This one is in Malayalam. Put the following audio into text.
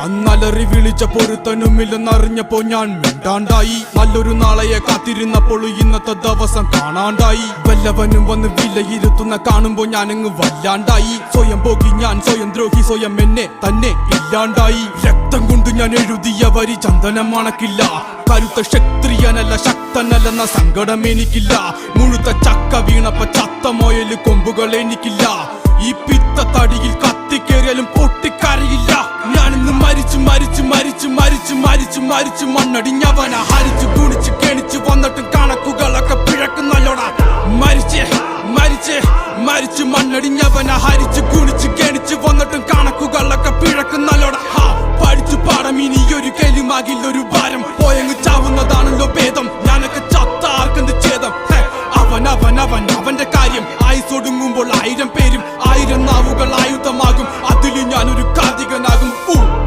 അന്നലറി വിളിച്ച പൊരുത്തനുമില്ലെന്നറിഞ്ഞപ്പോ ഞാൻ മിണ്ടാണ്ടായി. നല്ലൊരു നാളെയെ കാത്തിരുന്നപ്പോൾ ഇന്നത്തെ ദിവസം കാണാണ്ടായി. വല്ലവനും വന്ന് വിലയിരുത്തുന്ന കാണുമ്പോ ഞാനങ്ങ് വല്ലാണ്ടായി. സ്വയം പോകി ഞാൻ, സ്വയം ദ്രോഹി, സ്വയം എന്നെ തന്നെ ഇല്ലാണ്ടായി. രക്തം കൊണ്ട് ഞാൻ എഴുതിയ വരി ചന്ദനം മണക്കില്ല. കരുത്ത ക്ഷത്രിയനല്ല, ശക്തനല്ലെന്ന സങ്കടം എനിക്കില്ല. മുഴുത്ത ചക്ക വീണപ്പ ചത്ത മൊയല് കൊമ്പുകൾ എനിക്കില്ല. ഈ പിത്ത തടിയിൽ കത്തിക്കേറിയാലും പൊട്ടിക്കരയില്ല. ഞാനിന്ന് മരിച്ചു മരിച്ചു മരിച്ചു മരിച്ചു മരിച്ചു മരിച്ചു മണ്ണടിഞ്ഞവന ഹരിച്ചു